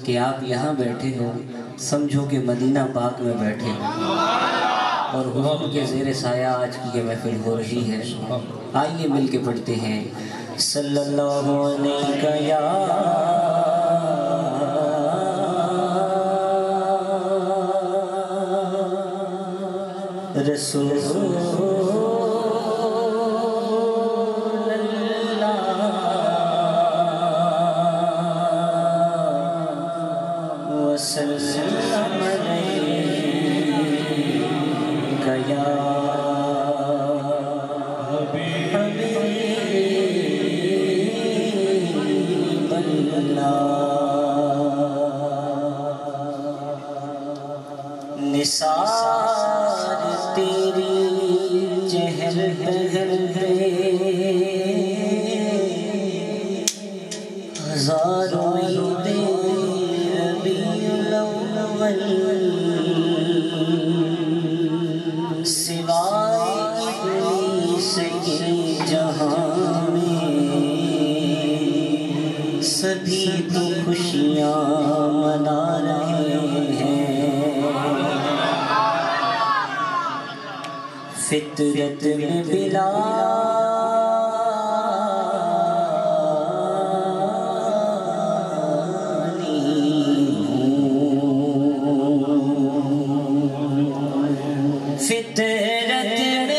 کہ آپ یہاں بیٹھے ہو سمجھو کہ مدینہ پاک میں بیٹھے ہو، اور حضور کے زیر سایہ آج کی یہ محفل ہو رہی ہے۔ آئیے مل کے پڑھتے ہیں صلی اللہ علیہ یا رسول نثار تیری چہر پہر پہ ہزاروں عید ربیع الاول، سوائے ابلیس کے جہاں میں سبھی تو خوشیاں منا رہے ہیں۔ فطرت میں بلا فطرت میں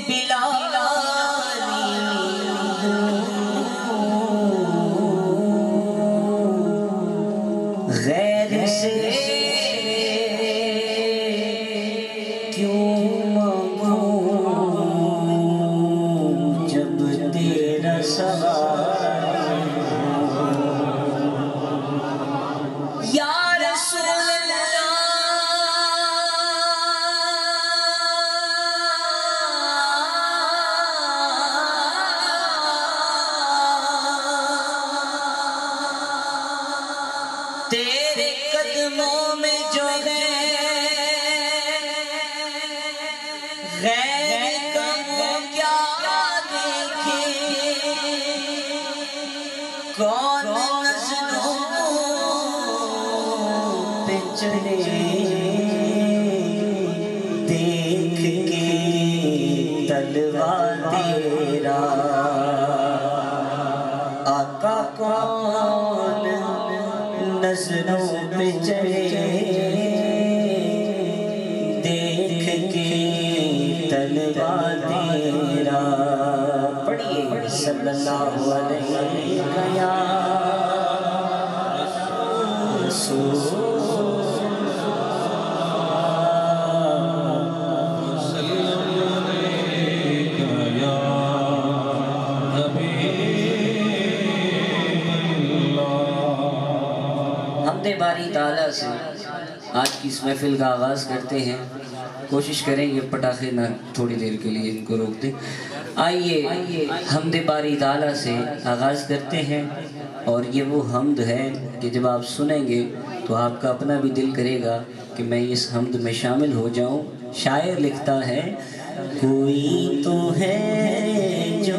بلا غیر سے کیوں مانگوں جب تیرا سوال یا رسول اللہ تیرے قدموں میں جو ہے غیر کا وہ کیا دیکھے، کون نظروں پہ چلے دیکھ کے تلوا تیرا، آقا کون نظروں پہ چلے دیکھ کے تلوا تیرا۔ پڑھیے صلی اللہ علیہ یا رسول حمد باری تعالیٰ سے آج کی اس محفل کا آغاز کرتے ہیں۔ کوشش کریں یہ پٹاخے نہ تھوڑی دیر کے لیے ان کو روک دیں۔ آئیے حمد باری تعالیٰ سے آغاز کرتے ہیں، اور یہ وہ حمد ہے کہ جب آپ سنیں گے تو آپ کا اپنا بھی دل کرے گا کہ میں اس حمد میں شامل ہو جاؤں۔ شاعر لکھتا ہے کوئی تو ہے جو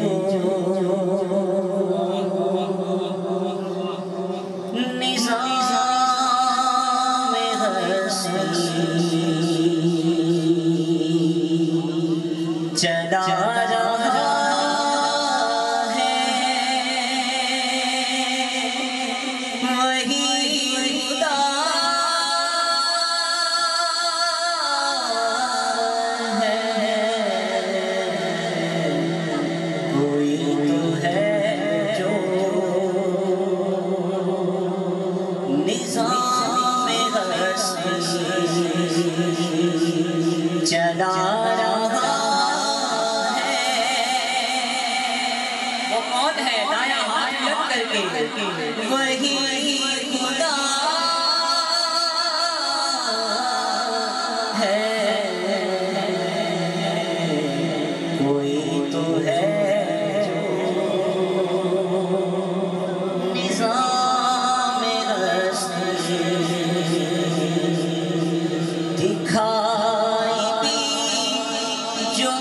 چلا رہا ہے، وہی خدا ہے، کوئی تو ہے جو نظام ہستی چلا رہا وہی خدا ہے، کوئی تو ہے جو نظام ہستی دکھائی دی جو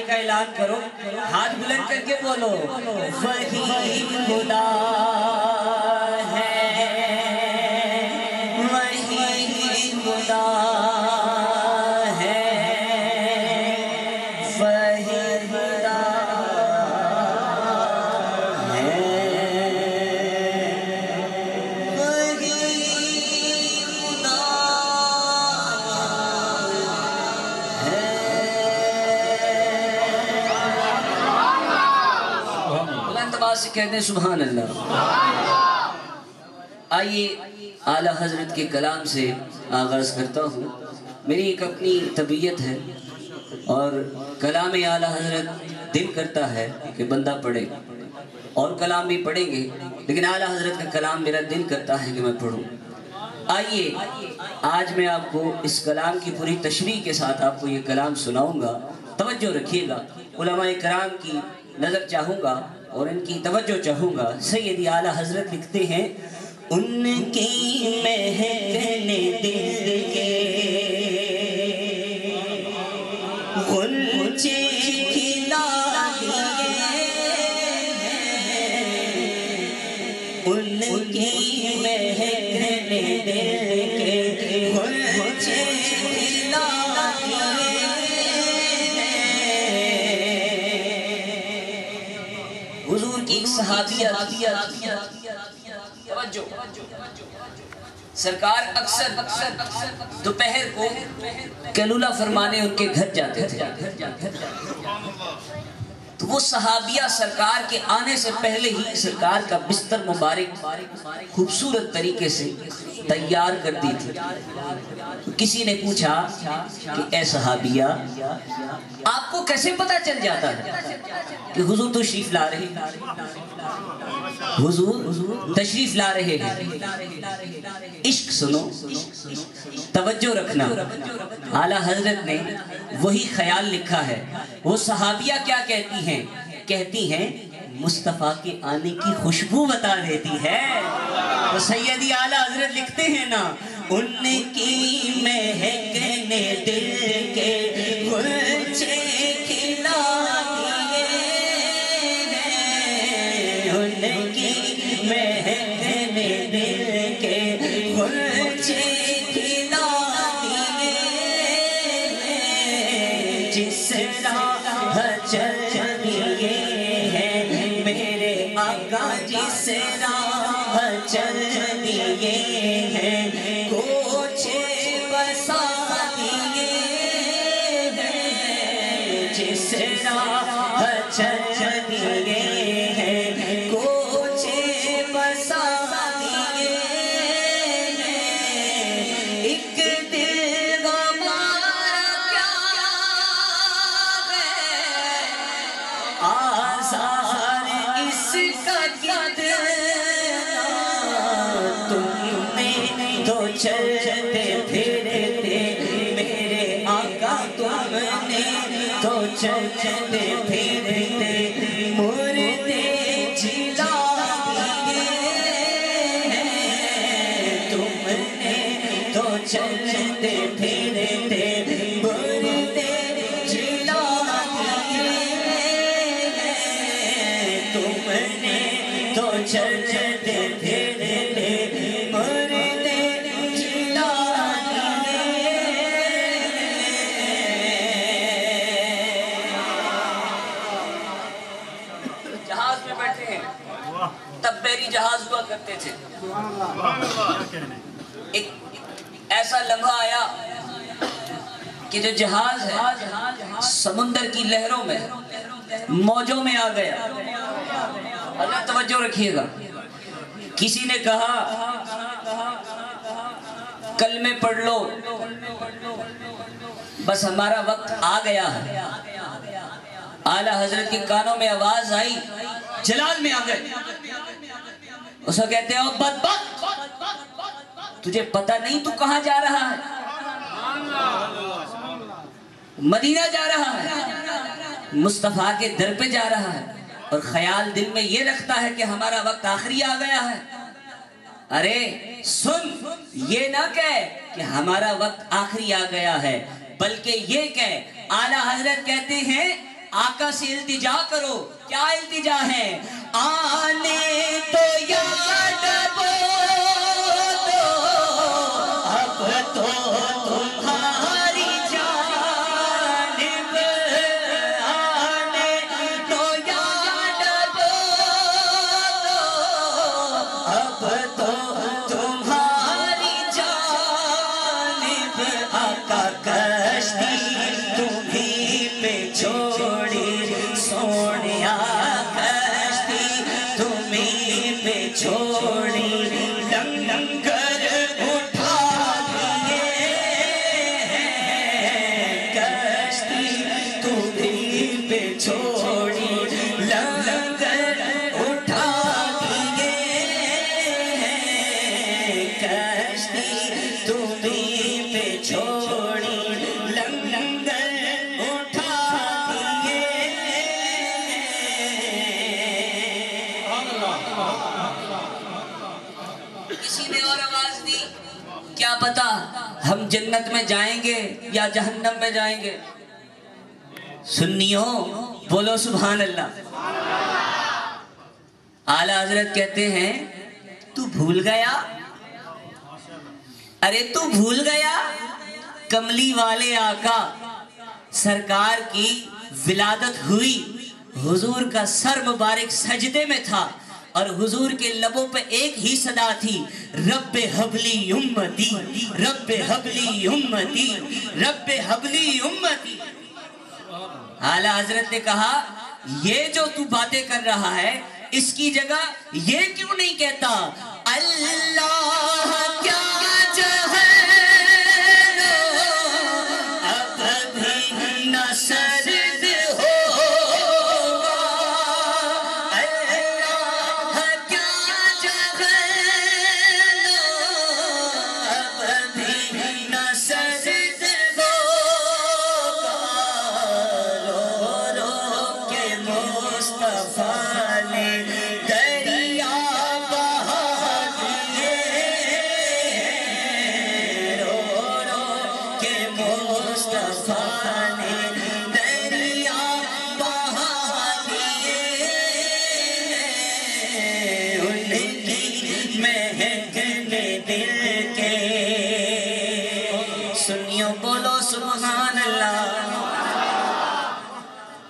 کا اعلان کرو، ہاتھ بلند کر کے بولو، وہی خدا ہے، وہی خدا ہے، وہی خدا ہے، وہی خدا ہے۔ سے کہتے ہیں سبحان اللہ۔ آئیے اعلیٰ حضرت کے کلام سے آغاز کرتا ہوں۔ میری ایک اپنی طبیعت ہے اور کلام اعلیٰ حضرت دل کرتا ہے کہ بندہ پڑھے، اور کلام بھی پڑھیں گے، لیکن اعلیٰ حضرت کا کلام میرا دل کرتا ہے کہ میں پڑھوں۔ آئیے آج میں آپ کو اس کلام کی پوری تشریح کے ساتھ آپ کو یہ کلام سناؤں گا، توجہ رکھیے گا۔ علماء کرام کی نظر چاہوں گا اور ان کی توجہ چاہوں گا۔ سیدی اعلیٰ حضرت لکھتے ہیں، ان کی مہکنے دل کے غنچے کھلا دیے، ان کی مہکنے دل کے غنچے کھلا دیے۔ حضور کی ایک صحابیہ توجہ، سرکار اکثر دوپہر کو کیلولہ فرمانے ان کے گھر جاتے تھے، تو وہ صحابیہ سرکار کے آنے سے پہلے ہی سرکار کا بستر مبارک خوبصورت طریقے سے تیار کر دی تھی۔ کسی نے پوچھا کہ اے صحابیہ، آپ کو کیسے پتا چل جاتا ہے کہ حضور تشریف لا رہے ہیں؟ حضور تشریف لا رہے ہیں۔ عشق سنو، توجہ رکھنا۔ اعلیٰ حضرت نے وہی خیال لکھا ہے۔ وہ صحابیہ کیا کہتی ہیں مصطفیٰ کے آنے کی خوشبو بتا دیتی ہے۔ تو سیدی اعلیٰ حضرت لکھتے ہیں نا، ان کی مہکنے دل کے غنچے کھلا دیے، ان کی مہکنے دل کے غنچے کھلا دیے، جس راہ چل دیے ہیں میرے آقا، جس راہ چل دیے ہیں کوچے بسا دیے ہیں جس راہ چل دیے ہیں کوچے بسا دیے ہیں ایک دل ہمارا کیا ہے آزار اس کا کیا تم نے تو چلتے پھرتے میرے آقا تم نے تو چلتے پھرتے مردے جلا دیے ہیں تم نے تو چلتے پھرتے مردے جلا دیے ہیں تم نے تو چلتے پھرتے مردے جلا دیے جہاز میں بیٹھے ہیں تب بیری جہاز ہوا کرتے تھے ایک ایسا لمحہ آیا کہ جو جہاز ہے سمندر کی لہروں میں موجوں میں آ گیا اللہ توجہ رکھیے گا کسی نے کہا کلمے پڑھ لو بس ہمارا وقت آ گیا ہے اعلیٰ حضرت کے کانوں میں آواز آئی جلال میں آ گئے اسے کہتے ہیں بدبخت تجھے پتہ نہیں تو کہاں جا رہا ہے مدینہ جا رہا ہے مصطفیٰ کے در پہ جا رہا ہے اور خیال دل میں یہ رکھتا ہے کہ ہمارا وقت آخری آ گیا ہے ارے سن یہ نہ کہے کہ ہمارا وقت آخری آ گیا ہے بلکہ یہ کہے اعلیٰ حضرت کہتے ہیں آقا سے التجا کرو کیا التجا ہے آنے تو یاد وہ تو اب تو تمہاری جانب آنے تو یاد وہ تو اب تو تمہاری جانب آقا کشتی تمہیں پہ چھوڑی سونیا کشتی تمہیں پہ چھوڑی لنگر اٹھا دیے ہیں کشتی تمہیں پہ چھوڑی لنگر اٹھا دیے ہیں کشتی تمہیں پہ چھوڑی لنگر اٹھا دیے کسی نے اور آواز دی کیا پتا ہم جنت میں جائیں گے یا جہنم میں جائیں گے سنیوں بولو سبحان اللہ اعلیٰ حضرت کہتے ہیں تو بھول گیا ارے تو بھول گیا کملی والے آقا سرکار کی ولادت ہوئی حضور کا سر مبارک سجدے میں تھا اور حضور کے لبوں پہ ایک ہی صدا تھی رب حبلی امتی رب حبلی امتی رب حبلی امتی اعلیٰ حضرت نے کہا یہ جو تو باتیں کر رہا ہے اس کی جگہ یہ کیوں نہیں کہتا اللہ کیا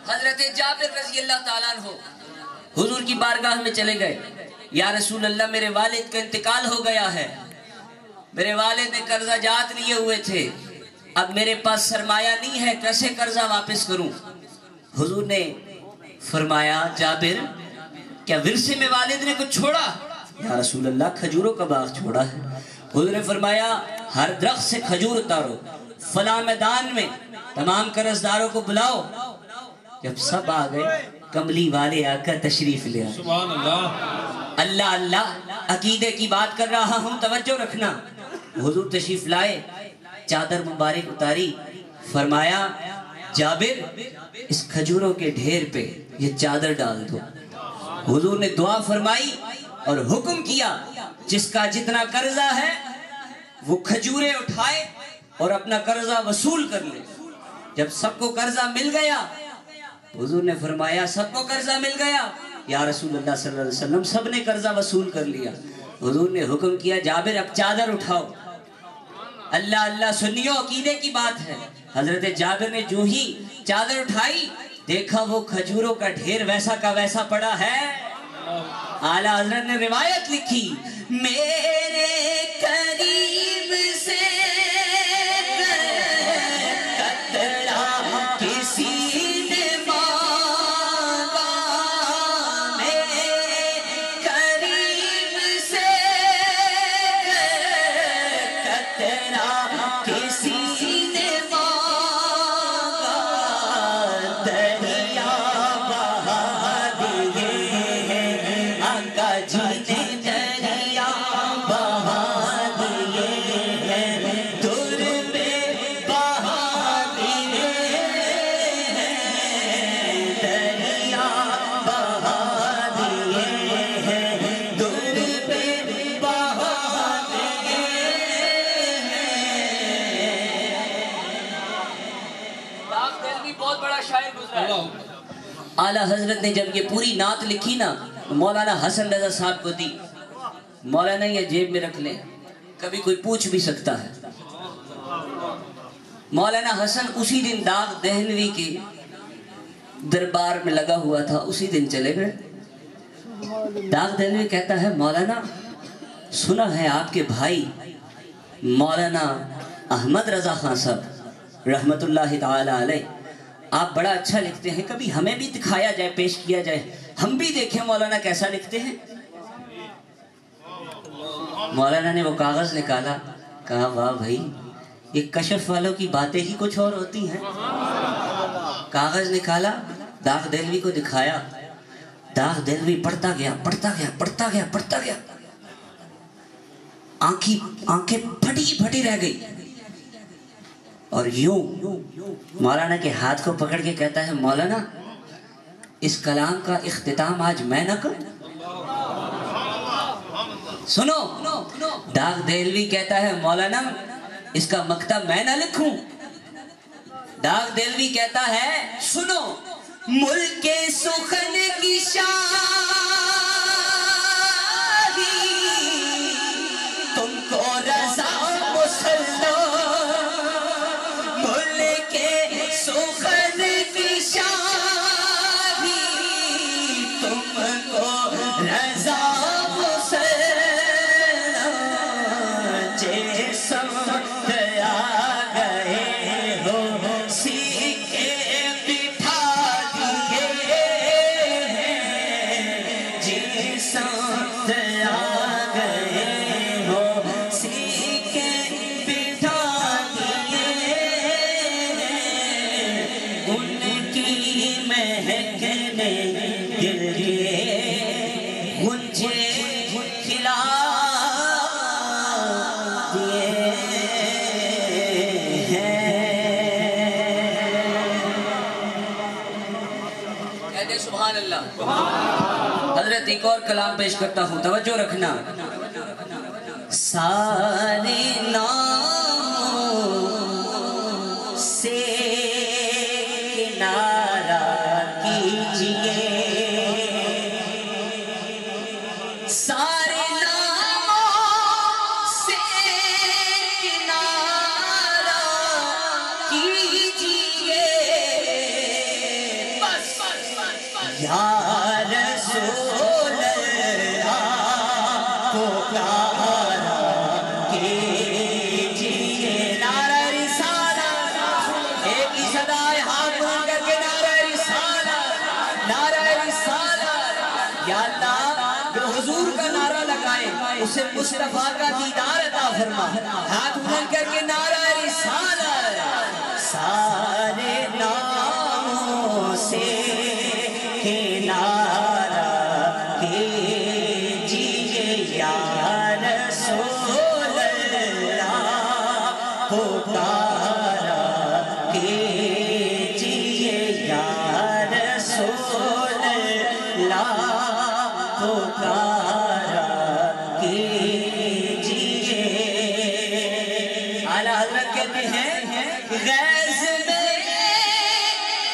حضرت جابر رضی اللہ تعالیٰ عنہ حضور کی بارگاہ میں چلے گئے یا رسول اللہ میرے والد کا انتقال ہو گیا ہے، میرے والد نے قرضہ جات لیے ہوئے تھے، اب میرے پاس سرمایہ نہیں ہے، کیسے قرضہ واپس کروں؟ حضور نے فرمایا جابر کیا ورثے میں والد نے کچھ چھوڑا؟ یا رسول اللہ کھجوروں کا باغ چھوڑا ہے۔ حضور نے فرمایا ہر درخت سے کھجور اتارو، فلاں میدان میں تمام قرض داروں کو بلاؤ۔ جب سب آ گئے کملی والے آ کر تشریف لے آئے۔ سبحان اللہ، اللہ اللہ عقیدے کی بات کر رہا ہوں، توجہ رکھنا۔ حضور تشریف لائے، چادر مبارک اتاری، فرمایا جابر اس کھجوروں کے ڈھیر پہ یہ چادر ڈال دو۔ حضور نے دعا فرمائی اور حکم کیا جس کا جتنا قرضہ ہے وہ کھجوریں اٹھائے اور اپنا قرضہ وصول کر لے۔ جب سب کو قرضہ مل گیا، حضور نے فرمایا سب کو قرضہ مل گیا؟ یا رسول اللہ صلی اللہ علیہ وسلم سب نے قرضہ وصول کر لیا۔ حضور نے حکم کیا جابر اب چادر اٹھاؤ۔ اللہ اللہ سنیو، عقیدے کی بات ہے۔ حضرت جابر نے جو ہی چادر اٹھائی دیکھا وہ کھجوروں کا ڈھیر ویسا کا ویسا پڑا ہے۔ اعلیٰ حضرت نے روایت لکھی میرے قریب سے قطرہ کسی نے مانگا، میرے قریب سے قطرہ کسی نے مانگا، دریا بہا دیے آقا جی نے، دریا بہا دیے در پہ بہا دیے، دریا بہا دیے در پہ بہا دیے۔ داغ دہلوی بہت بڑا شاعر گزرا ہے۔ اعلیٰ حضرت نے جب یہ پوری نعت لکھی نا مولانا حسن رضا صاحب کو دی۔ مولانا یہ جیب میں رکھ لیں، کبھی کوئی پوچھ بھی سکتا ہے۔ مولانا حسن اسی دن داغ دہلوی کے دربار میں لگا ہوا تھا، اسی دن چلے گئے۔ داغ دہلوی کہتا ہے مولانا سنا ہے آپ کے بھائی مولانا احمد رضا خان صاحب رحمت اللہ تعالی علیہ آپ بڑا اچھا لکھتے ہیں، کبھی ہمیں بھی دکھایا جائے، پیش کیا جائے، ہم بھی دیکھیں مولانا کیسا لکھتے ہیں۔ مولانا نے وہ کاغذ نکالا، کہا واہ بھائی یہ کشف والوں کی باتیں ہی کچھ اور ہوتی ہیں۔ کاغذ نکالا، داغ دہلوی کو دکھایا، داغ دہلوی پڑھتا گیا پڑھتا گیا پڑھتا گیا پڑھتا گیا، آنکھیں پھٹی پھٹی رہ گئی، اور یوں مولانا کے ہاتھ کو پکڑ کے کہتا ہے مولانا اس کلام کا اختتام آج میں نہ کروں؟ سنو، داغ دہلوی کہتا ہے مولانا اس کا مکتب میں نہ لکھوں؟ داغ دہلوی کہتا ہے سنو، ملک سخن کی شاہی تم کو رضا مسلم، ملک سخن کی شاہی تم کو رضا مسلم، جیسا آ گئے ہو سیکھے بٹھا دیے ہیں، جیسا آ گئے ہو سیکھے بٹھا دیے ہیں، ان کی مہکنے دل کے گنجے کھلا دیے ہیں۔ کہتے ہیں سبحان اللہ۔ حضرت ایک اور کلام پیش کرتا ہوں، توجہ رکھنا۔ سارے ناموں سے کنارہ کیجئے، سارے ناموں سے کنارہ کیجئے، یا رسول اللہ یا اللہ جو حضور کا نعرہ لگائے اسے مصطفیٰ کا دیدار عطا فرما. ہاتھ بلند کر کے نعرہ رسالت. سارے ناموں سے نعرہ کیجیے یا رسول اللہ پکارا کیجیے یا رسول اللہ پکارا کیجیے. اعلیٰ حضرت کہتے ہیں غیظ میں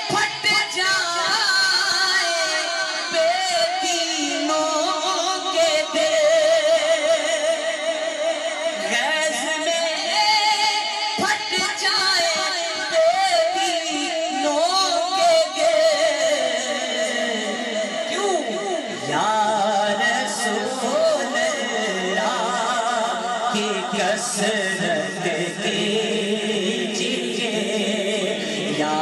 پھٹ جائے بے دینوں کے دل. غیظ میں پھٹ جائے بے دینوں کے دل. کیوں یا رسول اللہ کی کثرت کیجیے یا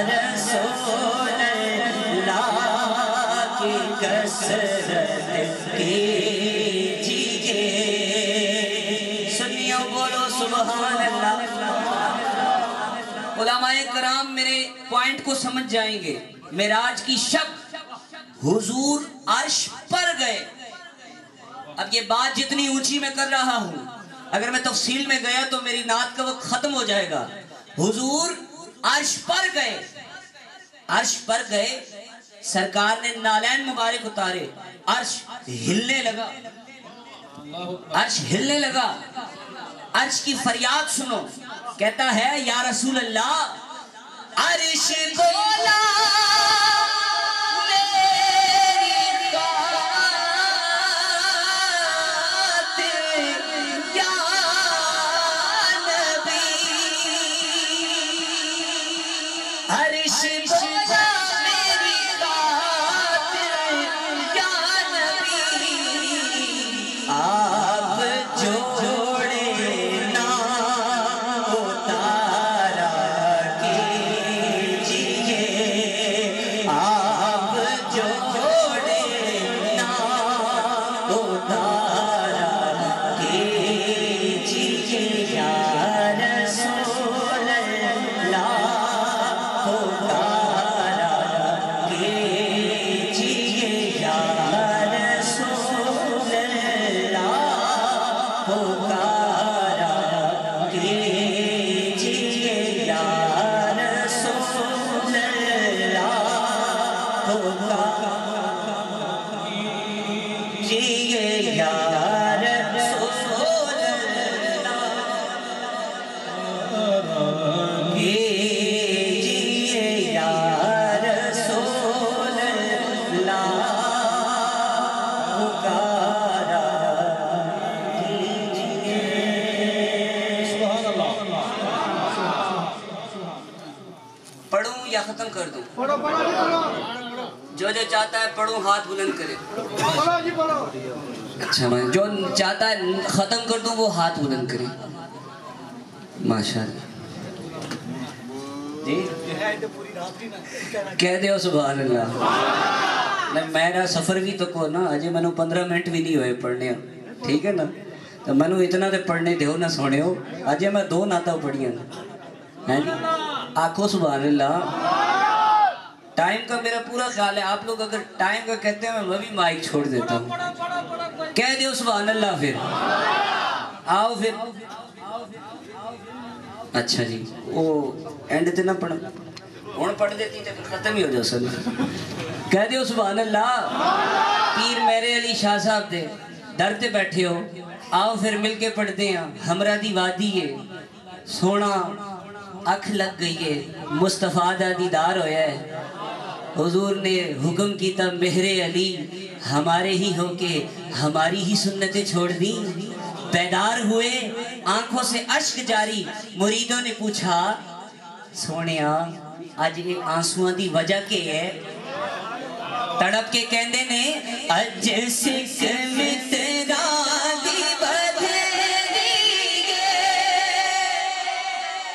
رسول اللہ کی کثرت کیجیے. سنیو بولو سبحان اللہ. علماء کرام میرے پوائنٹ کو سمجھ جائیں گے. معراج کی شب حضور عرش پر گئے. اب یہ بات جتنی اونچی میں کر رہا ہوں اگر میں تفصیل میں گیا تو میری نعت کا وقت ختم ہو جائے گا. حضور عرش پر گئے. عرش پر گئے سرکار نے نالین مبارک اتارے. عرش ہلنے لگا. عرش ہلنے لگا. عرش کی فریاد سنو. کہتا ہے یا رسول اللہ عرش بولا ختم کر دوں. جو چاہتا ہے پڑھوں ہاتھ بلند کرے. اچھا جو چاہتا ہے ختم کر دوں وہ ہاتھ بلند کرے. ماشاءاللہ جی کہہ دیو سبحان اللہ. میرا سفر بھی تو کو نا اجے مینوں 15 منٹ بھی نہیں ہوئے پڑھنے. ٹھیک ہے نا تو مینوں اتنا تے پڑھنے دیو نہ سونے ہو. اجے میں 2 نعتاں پڑھیاں ہیں جی. آنکھوں سبحان اللہ. ٹائم کا میرا پورا خیال ہے. آپ لوگ اگر ٹائم کا کہتے ہیں میں بھی مائک چھوڑ دیتا ہوں. کہہ دیو سبحان اللہ. پھر آؤ پھر. اچھا جی وہ اینڈ تے نہ پڑھ ہوں پڑھ دیتی تے پھر ختم ہی ہو جاؤ سر. کہہ دیو سبحان اللہ. پیر میرے علی شاہ صاحب دے در تے بیٹھے ہو. آؤ پھر مل کے پڑھتے ہیں. ہمراہ دی وادی ہے سونا اکھ لگ گئی ہے مصطفیٰ دا دیدار ہویا ہے. حضور نے حکم کیتا مہر علی ہمارے ہی ہو کے ہماری ہی سنتیں چھوڑ دی. بیدار ہوئے آنکھوں سے اشک جاری. مریدوں نے پوچھا سونیا آج یہ آنسواں دی وجہ کے ہے. تڑپ کے کہندے نے اج سکھ مترا دی بدھیری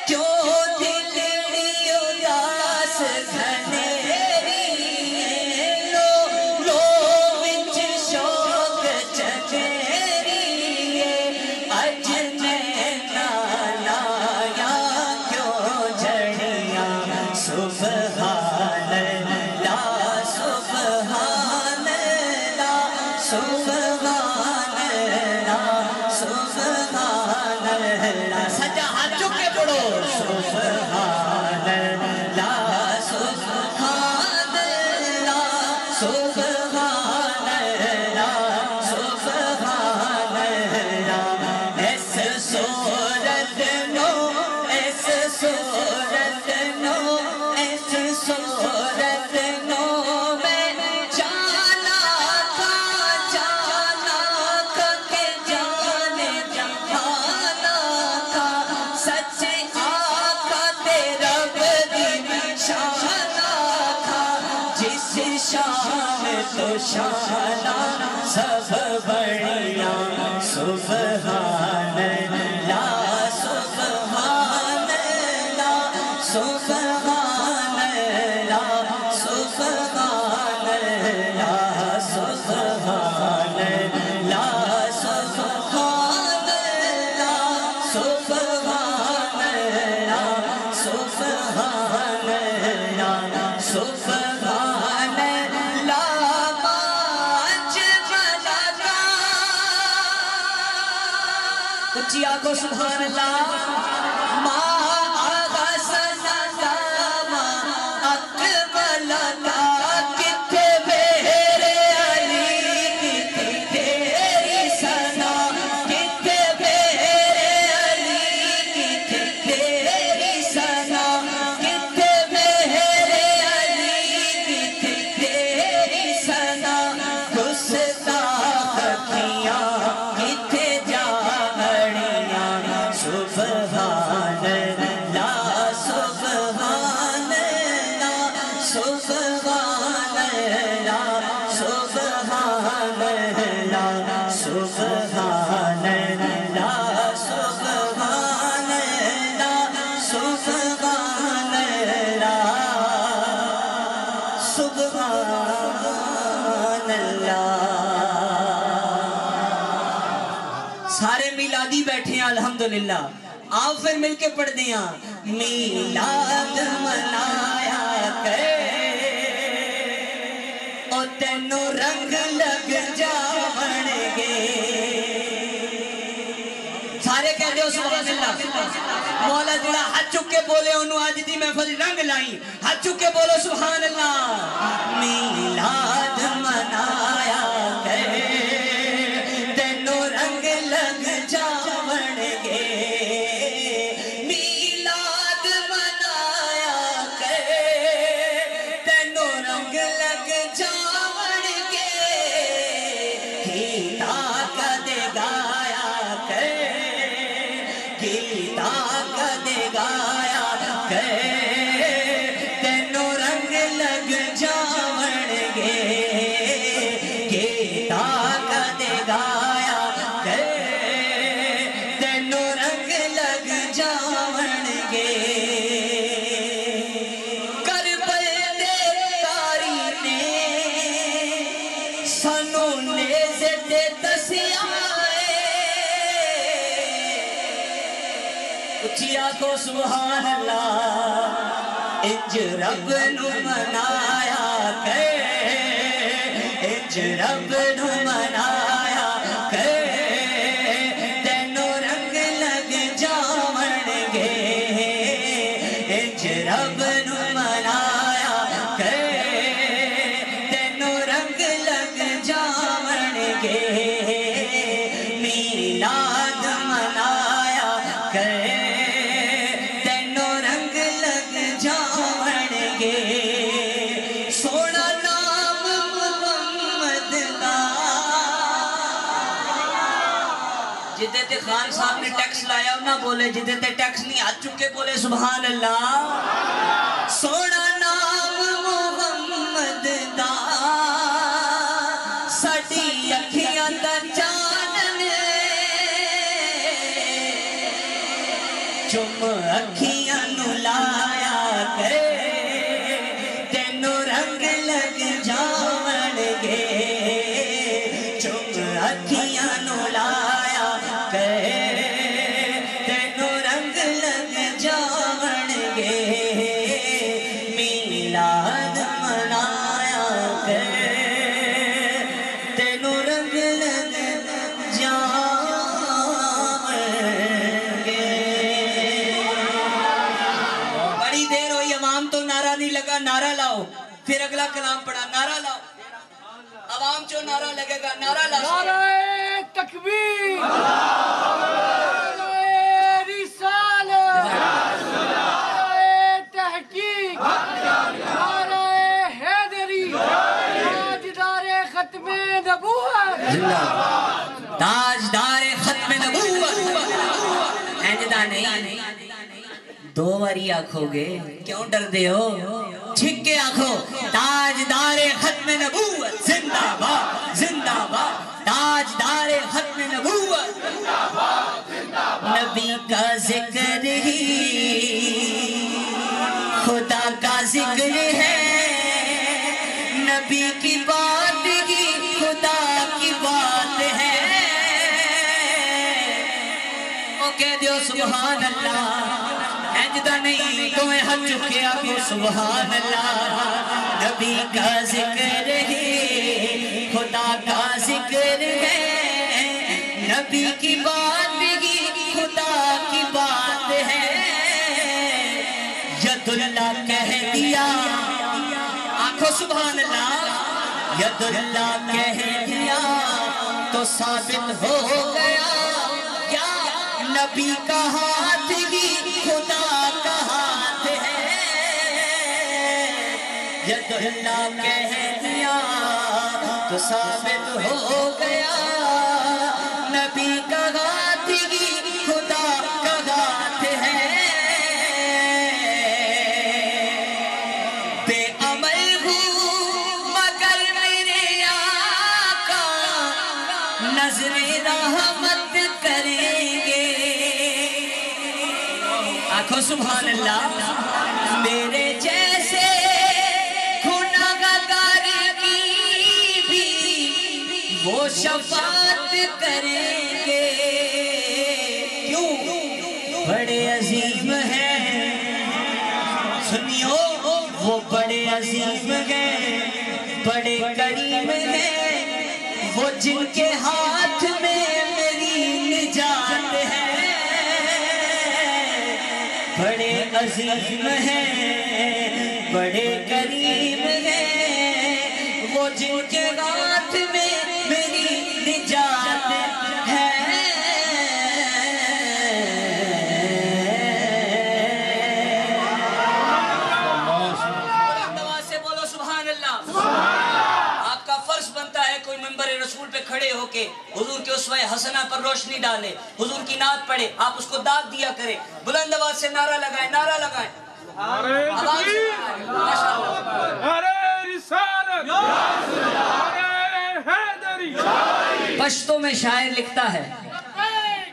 کیوں دل اداس گھنیری. لو شان تو شانہ سب بڑھیا سبحان اللہ سبحان اللہ سبحان اللہ سبحان اللہ سبحان اللہ سبحان اللہ سبحان اللہ سبحان اللہ سبحان اللہ پانچ ملکہ اچھی آنکھوں سبحان اللہ سارے میلادی بیٹھے ہیں الحمدللہ آپ پھر مل کے پڑھ دیا میلاد منایا کرے او تینوں رنگ لگ جاون گے سارے کہہ دیو سبحان اللہ مولا جڑا ہاتھ چک کے بولے انہوں آج دی محفل رنگ لائیں ہاتھ چک کے بولو سبحان اللہ میلاد منایا کرے کو سبحان اللہ انج رب نو منایا کرے انج رب نو منایا کرے تینوں رنگ لگ جاون گے انج رب نو منایا کرے تینوں رنگ لگ جاون گے میلاد منایا کرے سونا نام محمد دا جدے تے خان صاحب نے ٹیکس لایا نہ بولے جدے تے ٹیکس نہیں ہاتھ چکے بولے سبحان اللہ سونا نام محمد دا ساڈی اکھیاں دا چانن چم اکھیاں نو لایا کرے نعرہ لاؤ پھر اگلا کلام پڑھا نعرہ لاؤ عوام جو نعرہ لگے گا نعرہ لاؤ نعرہ تکبیر نعرہ رسالت نعرہ تحقیق نعرہ حیدری تاجدار ختم نبوت تاجدار ختم نبوت اینجدہ نہیں دو باری آنکھو گے کیوں ڈر دے ہو چھک کے آنکھو تاج تاجدار ختم نبوت زندہ باد زندہ باد تاجدار ختم نبوت نبی کا ذکر ہی خدا کا ذکر ہے نبی کی بات ہی خدا کی بات ہے او کہہ دیو سبحان اللہ اجدہ نہیں تمہیں ہاتھ چکے آگو سبحان اللہ نبی کا ذکر ہے خدا کا ذکر ہے نبی کی بات ہی خدا کی بات ہے ید اللہ کہہ دیا آنکھوں سبحان اللہ ید اللہ کہہ دیا تو ثابت ہو گیا کیا نبی کا ہاتھ ہی خدا کا ہاتھ ہے ید اللہ کہہ دیا تو ثابت ہو گیا نبی کا ہاتھ ہی خدا کا ہاتھ ہے بے عمل ہوں مگر میرے آقا نظر رحمت کریں گے آنکھوں سبحان اللہ میرے جیسے گناہگار کی بھی وہ شفاعت کریں گے کیوں بڑے عظیم ہیں سنیو وہ بڑے عظیم ہیں بڑے کریم ہیں وہ جن کے ہاتھ میں میری نجات ہے بڑے عظیم ہیں بڑے کریم ہیں وہ جن کے ہاتھ میں میری نجات ہے سے بولو سبحان اللہ آپ کا فرض بنتا ہے کوئی منبر رسول پہ کھڑے ہو کے حضور کے اسوہ حسنہ پر روشنی ڈالے حضور کی نعت پڑھے آپ اس کو داد دیا کریں بلند آواز سے نعرہ لگائیں نعرہ لگائیں پشتوں میں شاعر لکھتا ہے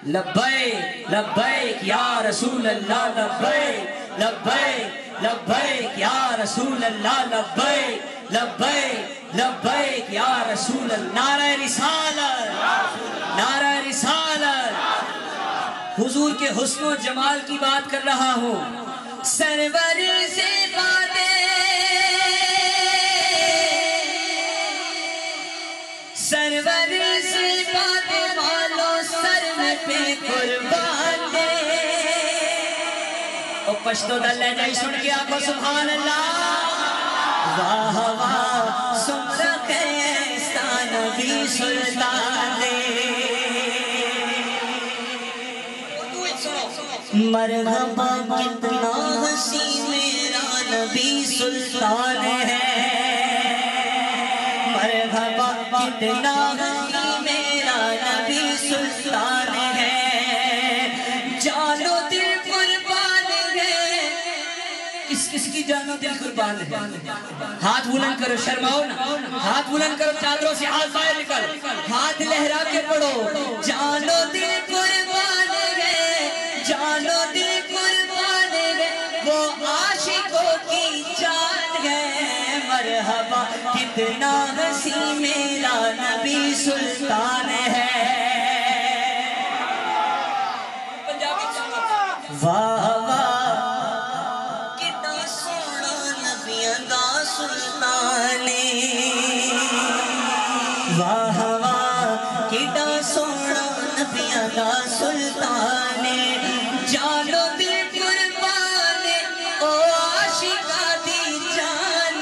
لبیک لبیک یا رسول اللہ لبیک لبیک لبیک یا رسول اللہ لبیک لبیک لبیک یا رسول اللہ نعرہ رسالت نعرہ رسالت حضور کے حسن و جمال کی بات کر رہا ہوں سرور سے باتیں سرور سے باتیں مالو سر میں پہ قربان دے او پشتو دل ہے جائی سن کے آنکھو سبحان اللہ واہ واہ سمرہ خیستہ نبی سلطان دے مرحبا کتنا حسین میرا نبی سلطان ہے مرحبا کتنا حسین میرا نبی سلطان ہے جانو دل قربان ہے کس کی جانو دل قربان ہے ہاتھ بلند کرو شرماؤ نا ہاتھ بلند کرو چادروں سے ہاتھ باہر نکل ہاتھ لہرا کے پڑھو جانو دل قربان ہے جانو دل قربان ہے وہ عاشقوں کی جان ہے مرحبا کتنا حسین میرا نبی سلطان ہے واہ واہ کتنا سونا نبیاں دا سلطان واہ واہ کتنا سونا نبیاں دا سلطان جانو دل قربان او عاشقاں دی جان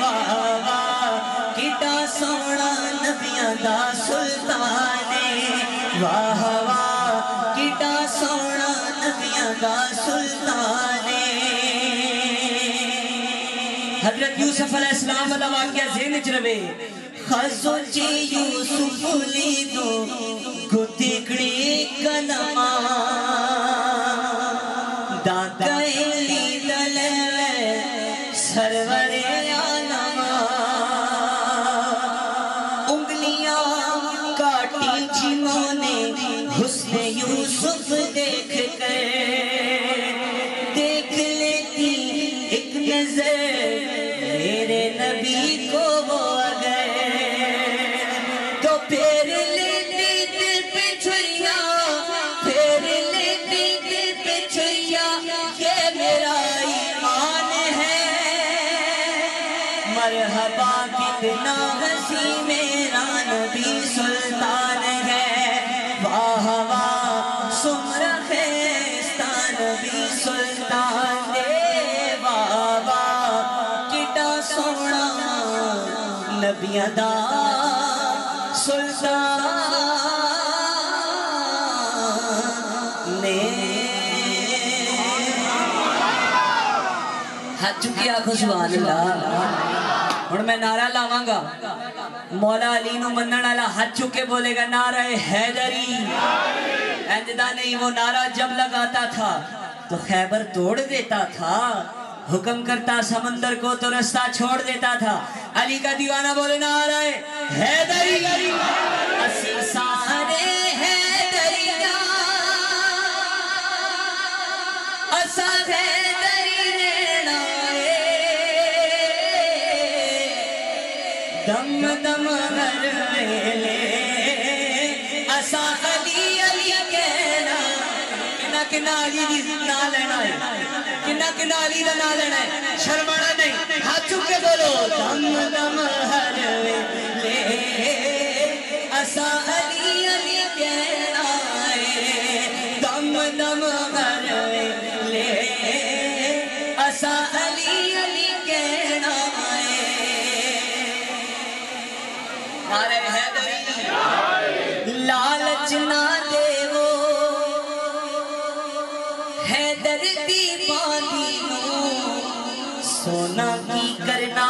واہ واہ کتنا سونا نبیاں دا سلطان واہ واہ کتنا سونا نبیاں دا سلطان حضرت یوسف علیہ السلام والا واقعہ ذہن چ رہے خزو چی یوسف لی دو گتکڑی کلمہ دادا لی دلے سرور عالم مرحبا کتنا ہنسی میرا نبی سلطان ہے واہ واہ سمرہ خیستہ نبی سلطان دے واہ واہ کٹا سونا نبیاں دا سلطان نے ہاتھ چکی آنکھوں سبحان اللہ اور میں نعرہ لاواں گا مولا علی نو منن والا ہاتھ چکے بولے گا نعرہ حیدری انجدہ نہیں وہ نعرہ جب لگاتا تھا تو خیبر توڑ دیتا تھا حکم کرتا سمندر کو تو رستہ چھوڑ دیتا تھا علی کا دیوانہ بولے نعرہ حیدری اسی سارے حیدریاں اسا حیدری رینا دم دم ہر ویلے اسا علی علی کہنا کنا علی دی نا لینا ہے کنا علی دا نا لینا ہے شرمانا نہیں ہاتھ چکے بولو دم دم ہر ویلے اسا علی علی کہنا ہے دم دم ہر ویلے اسا علی علی کہنا ہے نعرہ حیدری لالچ نہ دے وہ حیدر دی باندی نو سونا کی کرنا